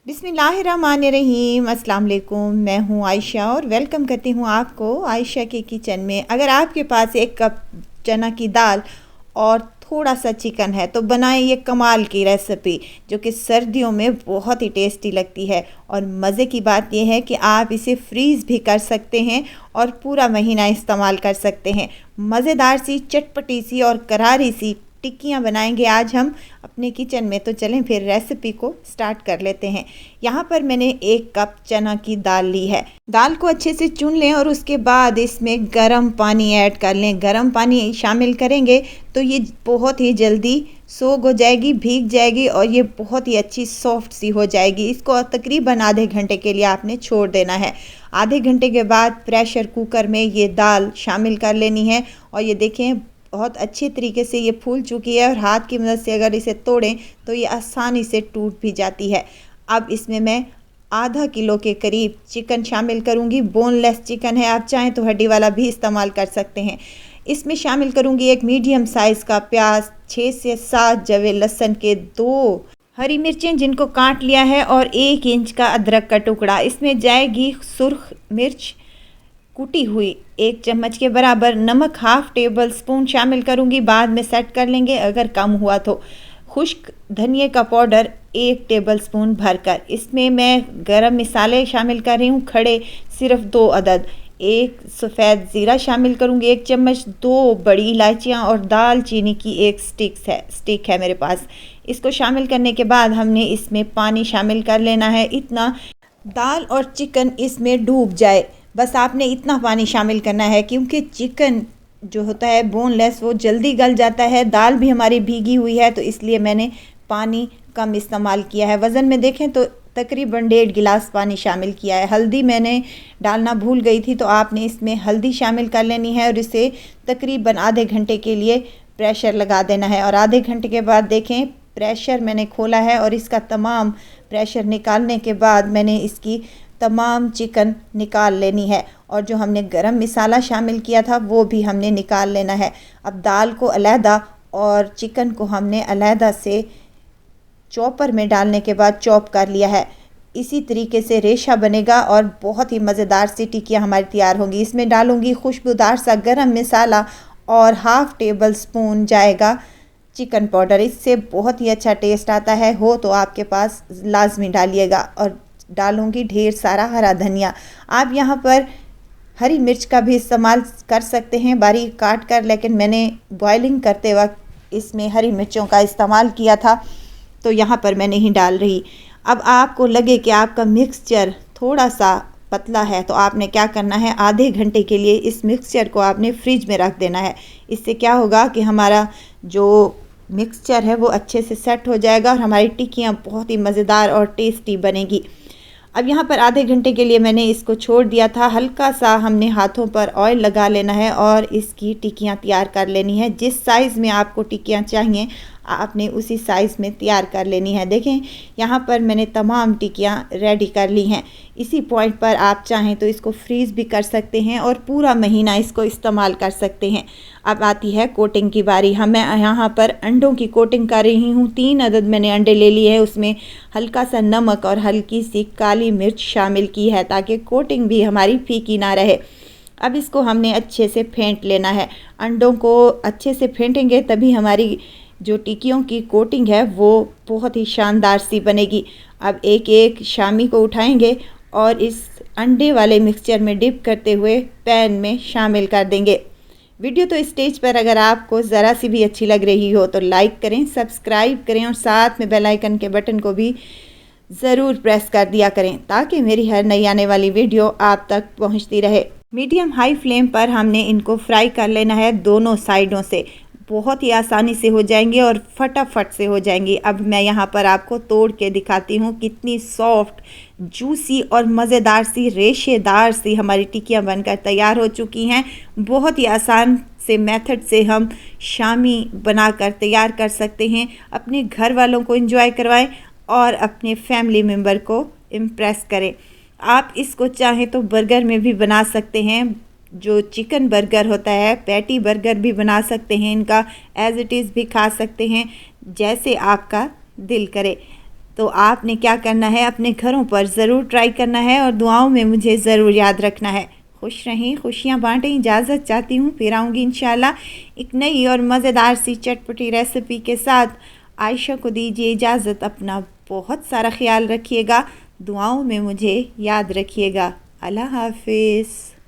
बिस्मिल्लाहिर्रहमानिर्रहीम। अस्सलाम वालेकुम। मैं हूँ आयशा और वेलकम करती हूँ आपको आयशा के किचन में। अगर आपके पास 1 कप चना की दाल और थोड़ा सा चिकन है तो बनाएं ये कमाल की रेसिपी जो कि सर्दियों में बहुत ही टेस्टी लगती है। और मज़े की बात यह है कि आप इसे फ्रीज़ भी कर सकते हैं और पूरा महीना इस्तेमाल कर सकते हैं। मज़ेदार सी, चटपटी सी और करारी सी टिक्कियाँ बनाएंगे आज हम अपने किचन में। तो चलें फिर रेसिपी को स्टार्ट कर लेते हैं। यहाँ पर मैंने 1 कप चना की दाल ली है। दाल को अच्छे से चुन लें और उसके बाद इसमें गर्म पानी ऐड कर लें। गर्म पानी शामिल करेंगे तो ये बहुत ही जल्दी सोग हो जाएगी, भीग जाएगी और ये बहुत ही अच्छी सॉफ्ट सी हो जाएगी। इसको तकरीबन आधे घंटे के लिए आपने छोड़ देना है। आधे घंटे के बाद प्रेशर कुकर में ये दाल शामिल कर लेनी है और ये देखें बहुत अच्छे तरीके से ये फूल चुकी है और हाथ की मदद से अगर इसे तोड़ें तो ये आसानी से टूट भी जाती है। अब इसमें मैं आधा किलो के करीब चिकन शामिल करूंगी। बोनलेस चिकन है, आप चाहें तो हड्डी वाला भी इस्तेमाल कर सकते हैं। इसमें शामिल करूंगी 1 मीडियम साइज़ का प्याज, 6 से 7 जवे लहसुन के, 2 हरी मिर्चें जिनको काट लिया है और 1 इंच का अदरक का टुकड़ा। इसमें जाएगी सुर्ख मिर्च कुटी हुई, 1 चम्मच के बराबर नमक, हाफ टेबल स्पून शामिल करूंगी, बाद में सेट कर लेंगे अगर कम हुआ तो। खुश्क धनिए का पाउडर 1 टेबल स्पून भरकर। इसमें मैं गरम मसाले शामिल कर रही हूँ खड़े, सिर्फ 2 अदद। 1 सफ़ेद ज़ीरा शामिल करूँगी 1 चम्मच, 2 बड़ी इलायचियाँ और दालचीनी की 1 स्टिक है मेरे पास। इसको शामिल करने के बाद हमने इसमें पानी शामिल कर लेना है, इतना दाल और चिकन इसमें डूब जाए, बस आपने इतना पानी शामिल करना है। क्योंकि चिकन जो होता है बोनलेस वो जल्दी गल जाता है, दाल भी हमारी भीगी हुई है, तो इसलिए मैंने पानी कम इस्तेमाल किया है। वज़न में देखें तो तकरीबन 1.5 गिलास पानी शामिल किया है। हल्दी मैंने डालना भूल गई थी तो आपने इसमें हल्दी शामिल कर लेनी है और इसे तकरीबन आधे घंटे के लिए प्रेशर लगा देना है। और आधे घंटे के बाद देखें प्रेशर मैंने खोला है और इसका तमाम प्रेशर निकालने के बाद मैंने इसकी तमाम चिकन निकाल लेनी है और जो हमने गरम मसाला शामिल किया था वो भी हमने निकाल लेना है। अब दाल को अलहदा और चिकन को हमने अलहदा से चॉपर में डालने के बाद चॉप कर लिया है। इसी तरीके से रेशा बनेगा और बहुत ही मज़ेदार सी टिक्कियाँ हमारी तैयार होंगी। इसमें डालूंगी खुशबूदार सा गरम मसाला और हाफ टेबल स्पून जाएगा चिकन पाउडर। इससे बहुत ही अच्छा टेस्ट आता है, हो तो आपके पास लाजमी डालिएगा। और डालूंगी ढेर सारा हरा धनिया। आप यहाँ पर हरी मिर्च का भी इस्तेमाल कर सकते हैं बारीक काट कर, लेकिन मैंने बॉइलिंग करते वक्त इसमें हरी मिर्चों का इस्तेमाल किया था तो यहाँ पर मैं नहीं डाल रही। अब आपको लगे कि आपका मिक्सचर थोड़ा सा पतला है तो आपने क्या करना है, आधे घंटे के लिए इस मिक्सचर को आपने फ्रिज में रख देना है। इससे क्या होगा कि हमारा जो मिक्सचर है वो अच्छे से सेट हो जाएगा और हमारी टिक्कियाँ बहुत ही मज़ेदार और टेस्टी बनेगी। अब यहाँ पर आधे घंटे के लिए मैंने इसको छोड़ दिया था। हल्का सा हमने हाथों पर ऑयल लगा लेना है और इसकी टिक्कियाँ तैयार कर लेनी है। जिस साइज़ में आपको टिक्कियाँ चाहिए आपने उसी साइज़ में तैयार कर लेनी है। देखें यहाँ पर मैंने तमाम टिक्कियाँ रेडी कर ली हैं। इसी पॉइंट पर आप चाहें तो इसको फ्रीज़ भी कर सकते हैं और पूरा महीना इसको इस्तेमाल कर सकते हैं। अब आती है कोटिंग की बारी। मैं यहाँ पर अंडों की कोटिंग कर रही हूँ। 3 अदद मैंने अंडे ले लिए हैं, उसमें हल्का सा नमक और हल्की सी काली मिर्च शामिल की है ताकि कोटिंग भी हमारी फीकी ना रहे। अब इसको हमने अच्छे से फेंट लेना है। अंडों को अच्छे से फेंटेंगे तभी हमारी जो टिक्कियों की कोटिंग है वो बहुत ही शानदार सी बनेगी। अब एक एक शामी को उठाएंगे और इस अंडे वाले मिक्सचर में डिप करते हुए पैन में शामिल कर देंगे। वीडियो तो स्टेज पर अगर आपको ज़रा सी भी अच्छी लग रही हो तो लाइक करें, सब्सक्राइब करें और साथ में बेल आइकन के बटन को भी ज़रूर प्रेस कर दिया करें ताकि मेरी हर नई आने वाली वीडियो आप तक पहुंचती रहे। मीडियम हाई फ्लेम पर हमने इनको फ्राई कर लेना है दोनों साइडों से। बहुत ही आसानी से हो जाएंगे और फटाफट से हो जाएंगी। अब मैं यहाँ पर आपको तोड़ के दिखाती हूँ कितनी सॉफ्ट, जूसी और मज़ेदार सी, रेशेदार सी हमारी टिक्कियाँ बनकर तैयार हो चुकी हैं। बहुत ही आसान से मेथड से हम शामी बनाकर तैयार कर सकते हैं। अपने घर वालों को एंजॉय करवाएं और अपने फैमिली मेम्बर को इम्प्रेस करें। आप इसको चाहें तो बर्गर में भी बना सकते हैं। जो चिकन बर्गर होता है, पैटी बर्गर भी बना सकते हैं, इनका एज इट इज़ भी खा सकते हैं, जैसे आपका दिल करे। तो आपने क्या करना है, अपने घरों पर ज़रूर ट्राई करना है और दुआओं में मुझे ज़रूर याद रखना है। खुश रहें, खुशियाँ बांटें। इजाज़त चाहती हूँ, फिर आऊँगी इंशाल्लाह एक नई और मज़ेदार सी चटपटी रेसिपी के साथ। आयशा को दीजिए इजाज़त। अपना बहुत सारा ख्याल रखिएगा, दुआओं में मुझे याद रखिएगा। अल्लाह हाफिज़।